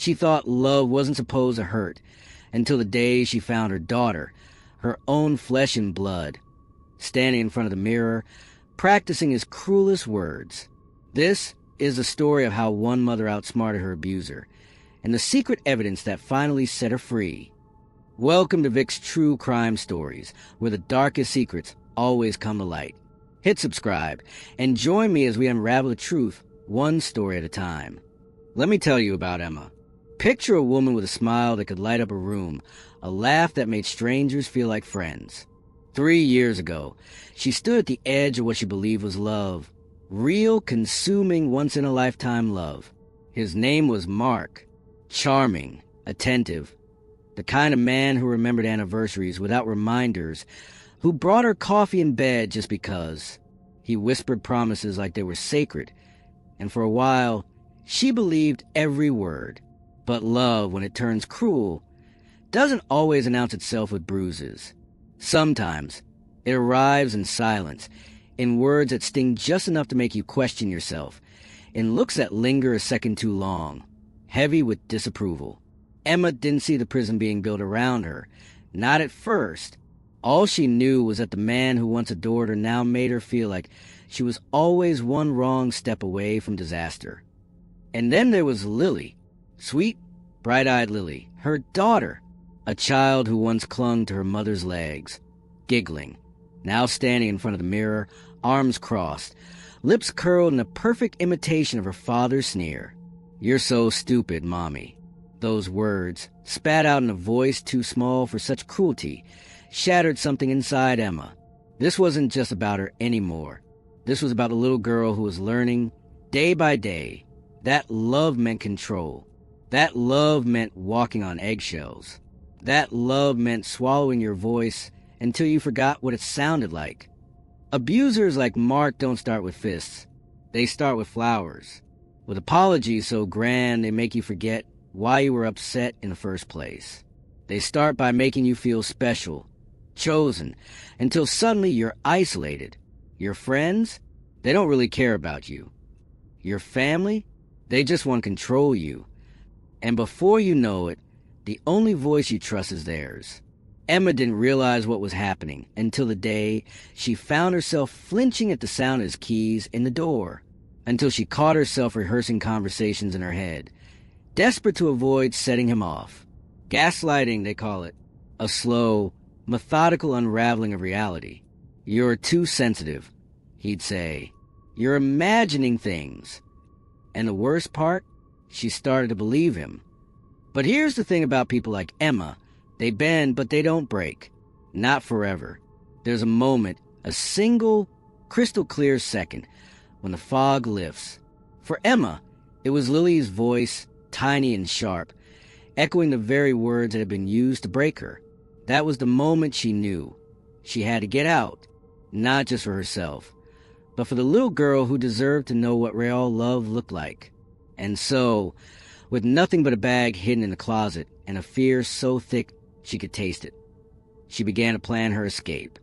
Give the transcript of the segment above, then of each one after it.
She thought love wasn't supposed to hurt until the day she found her daughter, her own flesh and blood, standing in front of the mirror, practicing his cruelest words. This is the story of how one mother outsmarted her abuser, and the secret evidence that finally set her free. Welcome to Vic's True Crime Stories, where the darkest secrets always come to light. Hit subscribe, and join me as we unravel the truth, one story at a time. Let me tell you about Emma. Picture a woman with a smile that could light up a room, a laugh that made strangers feel like friends. 3 years ago, she stood at the edge of what she believed was love. Real, consuming, once-in-a-lifetime love. His name was Mark. Charming, attentive. The kind of man who remembered anniversaries without reminders, who brought her coffee in bed just because. He whispered promises like they were sacred, and for a while, she believed every word. But love, when it turns cruel, doesn't always announce itself with bruises. Sometimes, it arrives in silence, in words that sting just enough to make you question yourself, in looks that linger a second too long, heavy with disapproval. Emma didn't see the prison being built around her, not at first. All she knew was that the man who once adored her now made her feel like she was always one wrong step away from disaster. And then there was Lily, sweet, bright-eyed Lily, her daughter, a child who once clung to her mother's legs, giggling, now standing in front of the mirror, arms crossed, lips curled in a perfect imitation of her father's sneer. "You're so stupid, Mommy." Those words, spat out in a voice too small for such cruelty, shattered something inside Emma. This wasn't just about her anymore. This was about a little girl who was learning, day by day, that love meant control. That love meant walking on eggshells. That love meant swallowing your voice until you forgot what it sounded like. Abusers like Mark don't start with fists. They start with flowers, with apologies so grand they make you forget why you were upset in the first place. They start by making you feel special, chosen, until suddenly you're isolated. Your friends, they don't really care about you. Your family, they just want to control you. And before you know it, the only voice you trust is theirs. Emma didn't realize what was happening until the day she found herself flinching at the sound of his keys in the door, until she caught herself rehearsing conversations in her head, desperate to avoid setting him off. Gaslighting, they call it. A slow, methodical unraveling of reality. "You're too sensitive," he'd say. "You're imagining things." And the worst part? She started to believe him. But here's the thing about people like Emma. They bend, but they don't break. Not forever. There's a moment, a single, crystal clear second, when the fog lifts. For Emma, it was Lily's voice, tiny and sharp, echoing the very words that had been used to break her. That was the moment she knew. She had to get out, not just for herself, but for the little girl who deserved to know what real love looked like. And so, with nothing but a bag hidden in the closet and a fear so thick she could taste it, she began to plan her escape.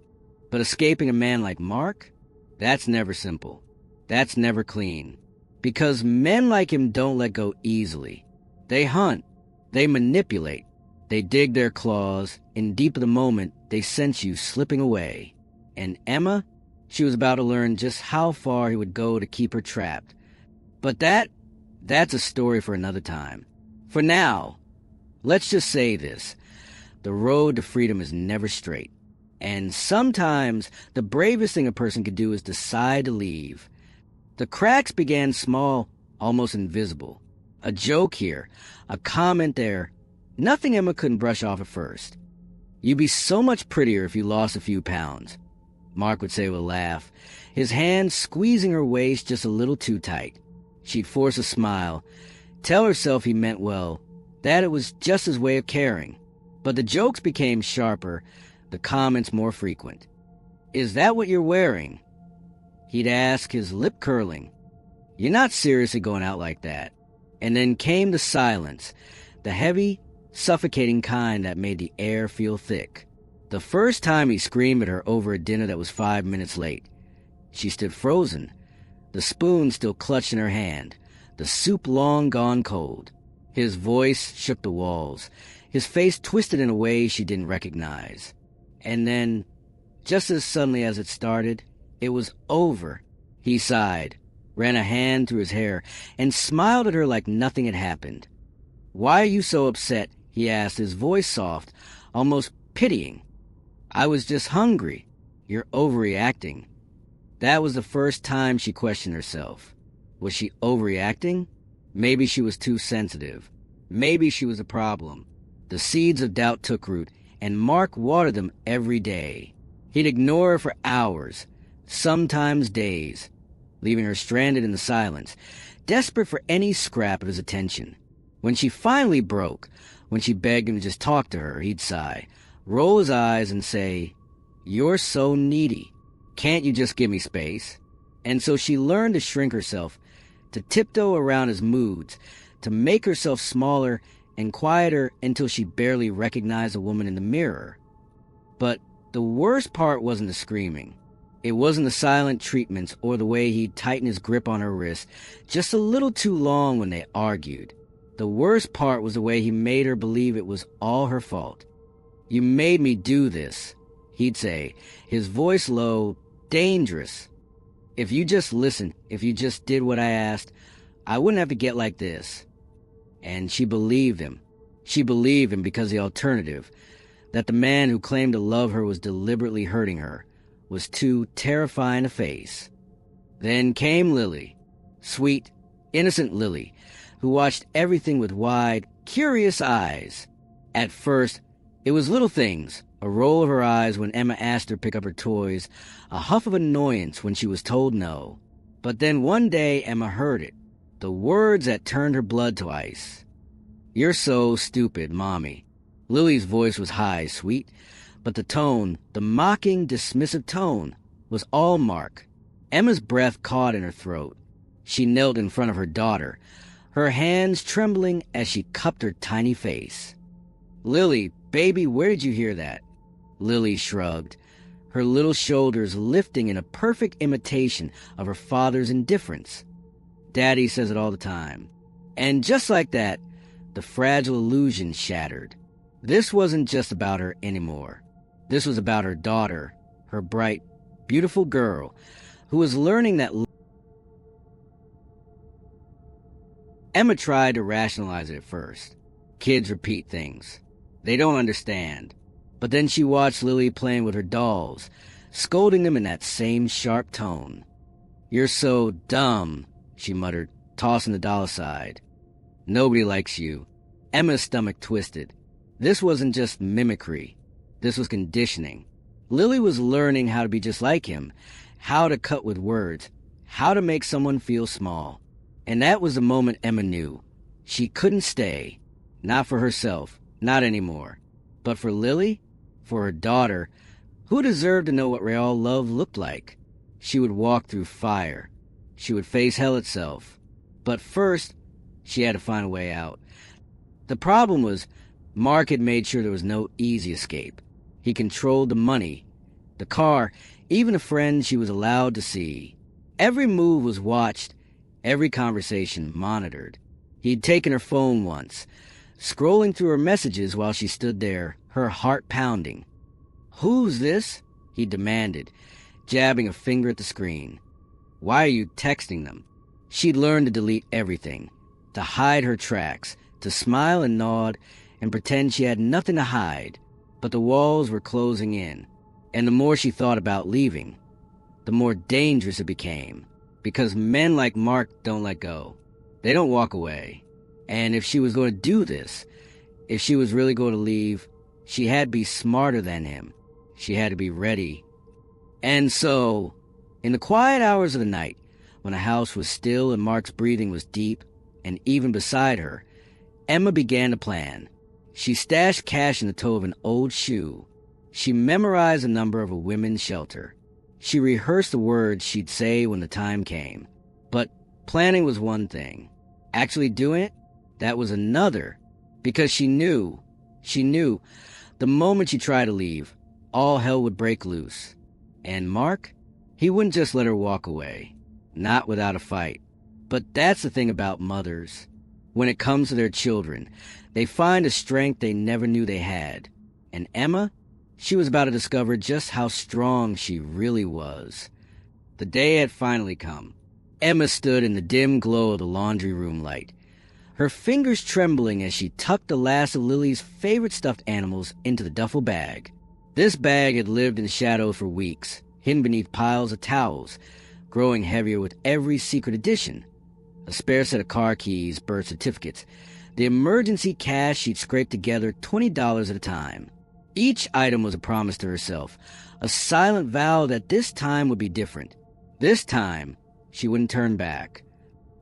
But escaping a man like Mark? That's never simple. That's never clean. Because men like him don't let go easily. They hunt. They manipulate. They dig their claws. In deep of the moment, they sense you slipping away. And Emma? She was about to learn just how far he would go to keep her trapped. But that's a story for another time. For now, let's just say this. The road to freedom is never straight. And sometimes the bravest thing a person could do is decide to leave. The cracks began small, almost invisible. A joke here, a comment there. Nothing Emma couldn't brush off at first. "You'd be so much prettier if you lost a few pounds," Mark would say with a laugh, his hand squeezing her waist just a little too tight. She'd force a smile, tell herself he meant well, that it was just his way of caring. But the jokes became sharper, the comments more frequent. "Is that what you're wearing?" He'd ask, his lip curling. "You're not seriously going out like that." And then came the silence, the heavy, suffocating kind that made the air feel thick. The first time he screamed at her over a dinner that was 5 minutes late. She stood frozen, the spoon still clutched in her hand, the soup long gone cold. His voice shook the walls. His face twisted in a way she didn't recognize. And then, just as suddenly as it started, it was over. He sighed, ran a hand through his hair, and smiled at her like nothing had happened. "Why are you so upset?" he asked, his voice soft, almost pitying. "I was just hungry. You're overreacting." That was the first time she questioned herself. Was she overreacting? Maybe she was too sensitive. Maybe she was a problem. The seeds of doubt took root, and Mark watered them every day. He'd ignore her for hours, sometimes days, leaving her stranded in the silence, desperate for any scrap of his attention. When she finally broke, when she begged him to just talk to her, he'd sigh, roll his eyes, and say, "You're so needy. Can't you just give me space?" And so she learned to shrink herself, to tiptoe around his moods, to make herself smaller and quieter until she barely recognized a woman in the mirror. But the worst part wasn't the screaming. It wasn't the silent treatments or the way he'd tighten his grip on her wrist just a little too long when they argued. The worst part was the way he made her believe it was all her fault. "You made me do this," he'd say, his voice low, dangerous. "If you just listened, if you just did what I asked, I wouldn't have to get like this." And she believed him. She believed him because the alternative, that the man who claimed to love her was deliberately hurting her, was too terrifying to face. Then came Lily, sweet, innocent Lily, who watched everything with wide, curious eyes. At first, it was little things, a roll of her eyes when Emma asked her to pick up her toys, a huff of annoyance when she was told no. But then one day Emma heard it, the words that turned her blood to ice. "You're so stupid, Mommy." Lily's voice was high, sweet, but the tone, the mocking, dismissive tone, was all Mark. Emma's breath caught in her throat. She knelt in front of her daughter, her hands trembling as she cupped her tiny face. "Lily, baby, where did you hear that?" Lily shrugged, her little shoulders lifting in a perfect imitation of her father's indifference. "Daddy says it all the time." And just like that, the fragile illusion shattered. This wasn't just about her anymore. This was about her daughter, her bright, beautiful girl, who was learning that. Emma tried to rationalize it at first. Kids repeat things. They don't understand. But then she watched Lily playing with her dolls, scolding them in that same sharp tone. "You're so dumb," she muttered, tossing the doll aside. "Nobody likes you." Emma's stomach twisted. This wasn't just mimicry. This was conditioning. Lily was learning how to be just like him, how to cut with words, how to make someone feel small. And that was the moment Emma knew. She couldn't stay. Not for herself, not anymore. But for Lily, for her daughter, who deserved to know what real love looked like. She would walk through fire. She would face hell itself. But first, she had to find a way out. The problem was, Mark had made sure there was no easy escape. He controlled the money, the car, even the friends she was allowed to see. Every move was watched, every conversation monitored. He'd taken her phone once, scrolling through her messages while she stood there, her heart pounding. "Who's this?" he demanded, jabbing a finger at the screen. "Why are you texting them?" She'd learned to delete everything, to hide her tracks, to smile and nod and pretend she had nothing to hide. But the walls were closing in, and the more she thought about leaving, the more dangerous it became, because men like Mark don't let go. They don't walk away. And if she was going to do this, if she was really going to leave, she had to be smarter than him. She had to be ready. And so, in the quiet hours of the night, when the house was still and Mark's breathing was deep, and even beside her, Emma began to plan. She stashed cash in the toe of an old shoe. She memorized the number of a women's shelter. She rehearsed the words she'd say when the time came. But planning was one thing. Actually doing it, that was another. Because she knew, the moment she tried to leave, all hell would break loose. And Mark, he wouldn't just let her walk away. Not without a fight. But that's the thing about mothers. When it comes to their children, they find a strength they never knew they had. And Emma? She was about to discover just how strong she really was. The day had finally come. Emma stood in the dim glow of the laundry room light, her fingers trembling as she tucked the last of Lily's favorite stuffed animals into the duffel bag. This bag had lived in shadow for weeks, hidden beneath piles of towels, growing heavier with every secret edition. A spare set of car keys, birth certificates, the emergency cash she'd scraped together $20 at a time. Each item was a promise to herself, a silent vow that this time would be different. This time, she wouldn't turn back.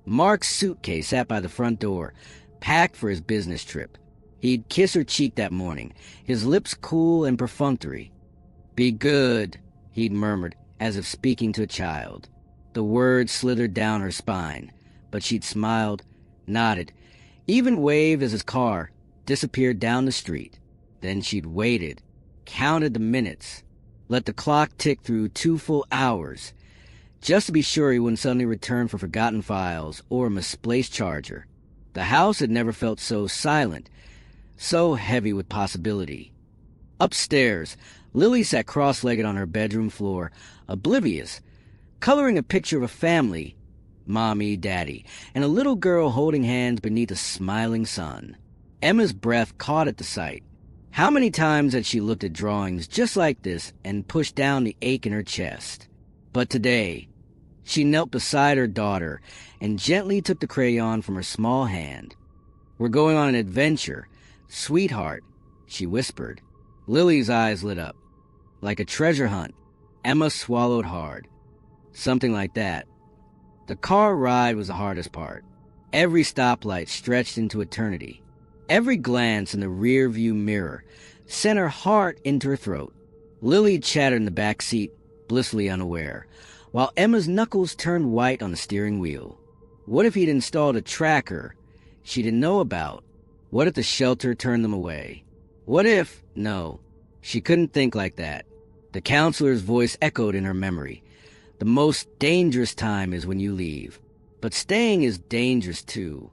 Mark's suitcase sat by the front door, packed for his business trip. He'd kiss her cheek that morning, his lips cool and perfunctory. "Be good," he'd murmured, as if speaking to a child. The words slithered down her spine, but she'd smiled, nodded, even waved as his car disappeared down the street. Then she'd waited, counted the minutes, let the clock tick through 2 full hours, just to be sure he wouldn't suddenly return for forgotten files or a misplaced charger. The house had never felt so silent, so heavy with possibility. Upstairs, Lily sat cross-legged on her bedroom floor, oblivious, coloring a picture of a family, Mommy, Daddy, and a little girl holding hands beneath a smiling sun. Emma's breath caught at the sight. How many times had she looked at drawings just like this and pushed down the ache in her chest? But today, she knelt beside her daughter and gently took the crayon from her small hand. "We're going on an adventure, sweetheart," she whispered. Lily's eyes lit up. Like a treasure hunt, Emma swallowed hard. Something like that. The car ride was the hardest part. Every stoplight stretched into eternity. Every glance in the rear-view mirror sent her heart into her throat. Lily chattered in the back seat, blissfully unaware, while Emma's knuckles turned white on the steering wheel. What if he'd installed a tracker she didn't know about? What if the shelter turned them away? What if... No, she couldn't think like that. The counselor's voice echoed in her memory. The most dangerous time is when you leave. But staying is dangerous too.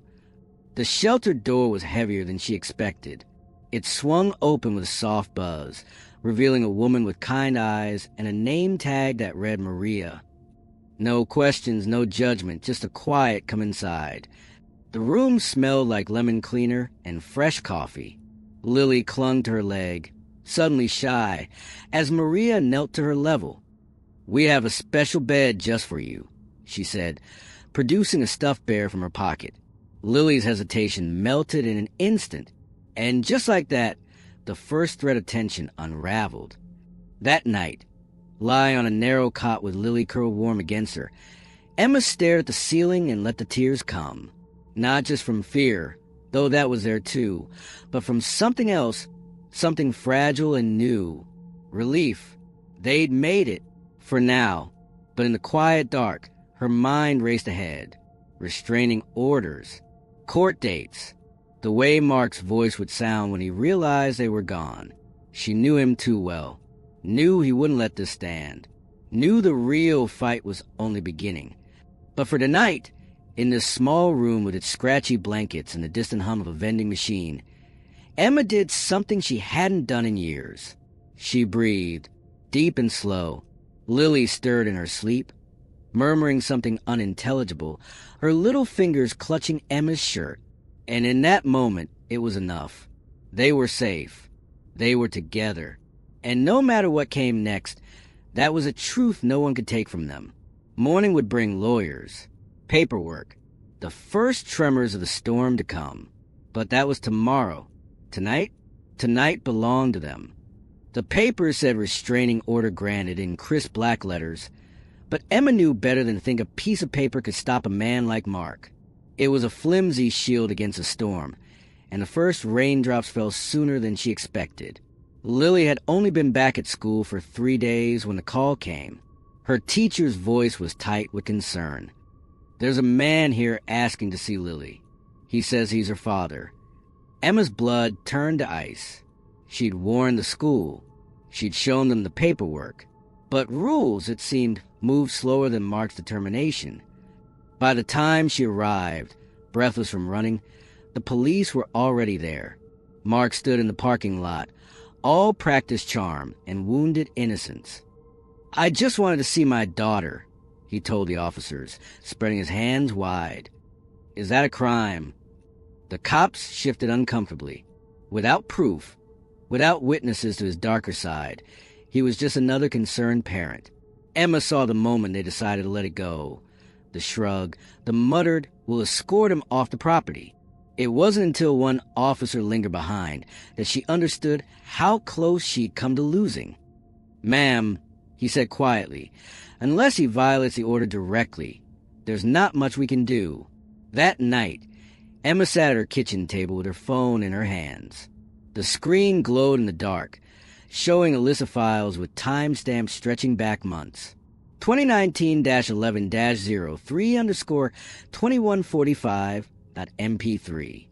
The shelter door was heavier than she expected. It swung open with a soft buzz, revealing a woman with kind eyes and a name tag that read Maria. No questions, no judgment, just a quiet come inside. The room smelled like lemon cleaner and fresh coffee. Lily clung to her leg, suddenly shy, as Maria knelt to her level. "We have a special bed just for you," she said, producing a stuffed bear from her pocket. Lily's hesitation melted in an instant, and just like that, the first thread of tension unraveled. That night, lying on a narrow cot with Lily curled warm against her, Emma stared at the ceiling and let the tears come. Not just from fear, though that was there too, but from something else, something fragile and new. Relief. They'd made it. For now. But in the quiet dark, her mind raced ahead. Restraining orders. Court dates. The way Mark's voice would sound when he realized they were gone. She knew him too well. Knew he wouldn't let this stand. Knew the real fight was only beginning. But for tonight, in this small room with its scratchy blankets and the distant hum of a vending machine, Emma did something she hadn't done in years. She breathed, deep and slow. Lily stirred in her sleep, murmuring something unintelligible, her little fingers clutching Emma's shirt. And in that moment, it was enough. They were safe. They were together. And no matter what came next, that was a truth no one could take from them. Morning would bring lawyers, paperwork, the first tremors of the storm to come. But that was tomorrow. Tonight belonged to them. The paper said restraining order granted in crisp black letters, but Emma knew better than to think a piece of paper could stop a man like Mark. It was a flimsy shield against a storm, and the first raindrops fell sooner than she expected. Lily had only been back at school for 3 days when the call came. Her teacher's voice was tight with concern. "There's a man here asking to see Lily. He says he's her father." Emma's blood turned to ice. She'd warned the school. She'd shown them the paperwork. But rules, it seemed, moved slower than Mark's determination. By the time she arrived, breathless from running, The police were already there. Mark stood in the parking lot, all practiced charm and wounded innocence. "I just wanted to see my daughter," he told the officers, spreading his hands wide. "Is that a crime?" The cops shifted uncomfortably. Without proof, without witnesses to his darker side, he was just another concerned parent. Emma saw the moment they decided to let it go. The shrug, the muttered, "We'll escort him off the property." It wasn't until one officer lingered behind that she understood how close she'd come to losing. "Ma'am," he said quietly, "unless he violates the order directly, there's not much we can do." That night, Emma sat at her kitchen table with her phone in her hands. The screen glowed in the dark, showing a list of files with timestamps stretching back months. 2019-11-03_2145.mp3.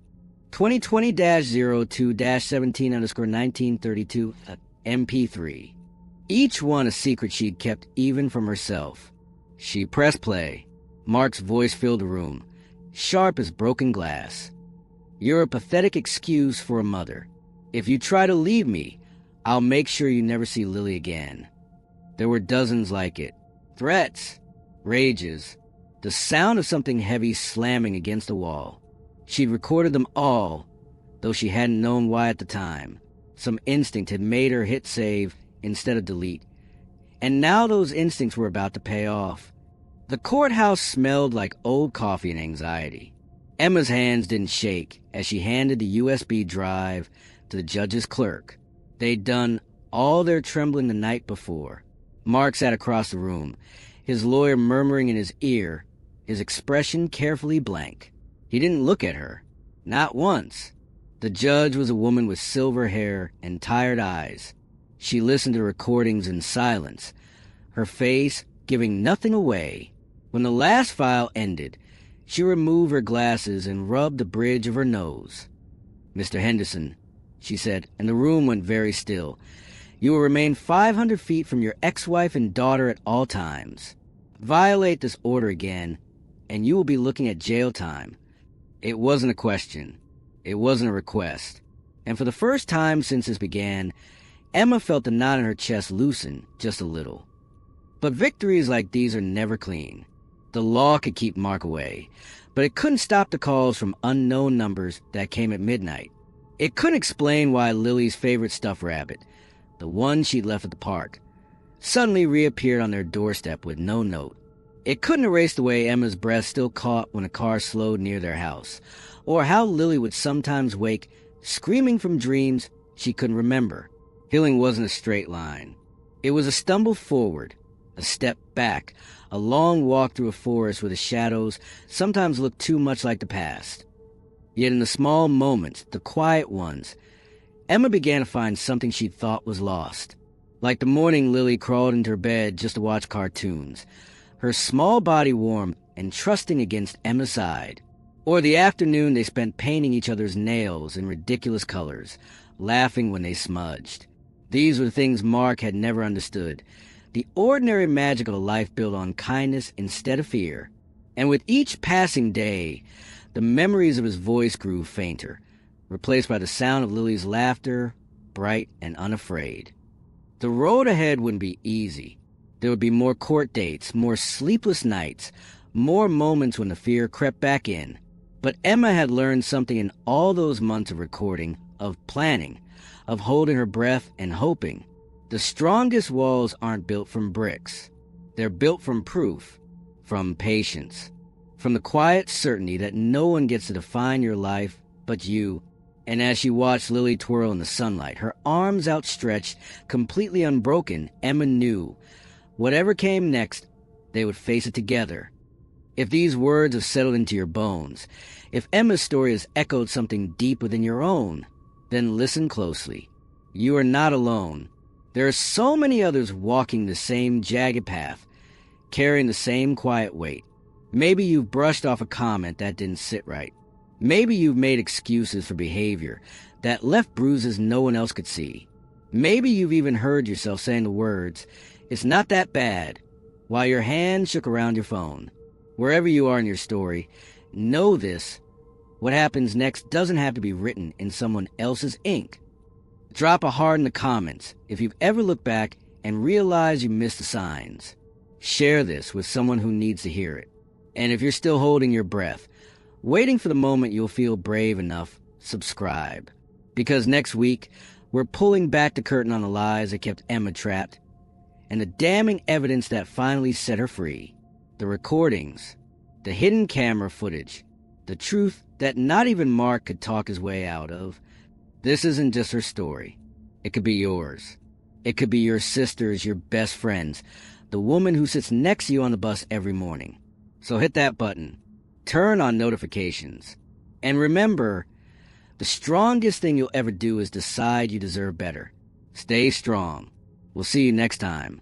2020-02-17_1932.mp3. Each one a secret she'd kept even from herself. She pressed play. Mark's voice filled the room, sharp as broken glass. "You're a pathetic excuse for a mother. If you try to leave me, I'll make sure you never see Lily again." There were dozens like it. Threats, rages, the sound of something heavy slamming against the wall. She'd recorded them all, though she hadn't known why at the time. Some instinct had made her hit save instead of delete. And now those instincts were about to pay off. The courthouse smelled like old coffee and anxiety. Emma's hands didn't shake as she handed the USB drive to the judge's clerk. They'd done all their trembling the night before. Mark sat across the room, his lawyer murmuring in his ear, his expression carefully blank. He didn't look at her. Not once. The judge was a woman with silver hair and tired eyes. She listened to recordings in silence, her face giving nothing away. When the last file ended, she removed her glasses and rubbed the bridge of her nose. "Mr. Henderson," she said, and the room went very still. "You will remain 500 feet from your ex-wife and daughter at all times. Violate this order again, and you will be looking at jail time." It wasn't a question. It wasn't a request. And for the first time since this began, Emma felt the knot in her chest loosen just a little. But victories like these are never clean. The law could keep Mark away, but it couldn't stop the calls from unknown numbers that came at midnight. It couldn't explain why Lily's favorite stuffed rabbit, the one she'd left at the park, suddenly reappeared on their doorstep with no note. It couldn't erase the way Emma's breath still caught when a car slowed near their house, or how Lily would sometimes wake screaming from dreams she couldn't remember. Healing wasn't a straight line. It was a stumble forward, a step back, a long walk through a forest where the shadows sometimes looked too much like the past. Yet in the small moments, the quiet ones, Emma began to find something she thought was lost. Like the morning Lily crawled into her bed just to watch cartoons, her small body warm and trusting against Emma's side. Or the afternoon they spent painting each other's nails in ridiculous colors, laughing when they smudged. These were things Mark had never understood. The ordinary magic of a life built on kindness instead of fear. And with each passing day, the memories of his voice grew fainter, replaced by the sound of Lily's laughter, bright and unafraid. The road ahead wouldn't be easy. There would be more court dates, more sleepless nights, more moments when the fear crept back in. But Emma had learned something in all those months of recording, of planning, of holding her breath and hoping. The strongest walls aren't built from bricks. They're built from proof, from patience, from the quiet certainty that no one gets to define your life but you. And as she watched Lily twirl in the sunlight, her arms outstretched, completely unbroken, Emma knew, whatever came next, they would face it together. If these words have settled into your bones, if Emma's story has echoed something deep within your own, then listen closely. You are not alone. There are so many others walking the same jagged path, carrying the same quiet weight. Maybe you've brushed off a comment that didn't sit right. Maybe you've made excuses for behavior that left bruises no one else could see. Maybe you've even heard yourself saying the words, "It's not that bad," while your hand shook around your phone. Wherever you are in your story, know this: What happens next doesn't have to be written in someone else's ink. Drop a heart in the comments if you've ever looked back and realized you missed the signs. Share this with someone who needs to hear it. And if you're still holding your breath, waiting for the moment you'll feel brave enough, subscribe. Because next week, we're pulling back the curtain on the lies that kept Emma trapped, and the damning evidence that finally set her free. The recordings, the hidden camera footage, the truth that not even Mark could talk his way out of. This isn't just her story. It could be yours. It could be your sister's, your best friend's, the woman who sits next to you on the bus every morning. So hit that button. Turn on notifications. And remember, the strongest thing you'll ever do is decide you deserve better. Stay strong. We'll see you next time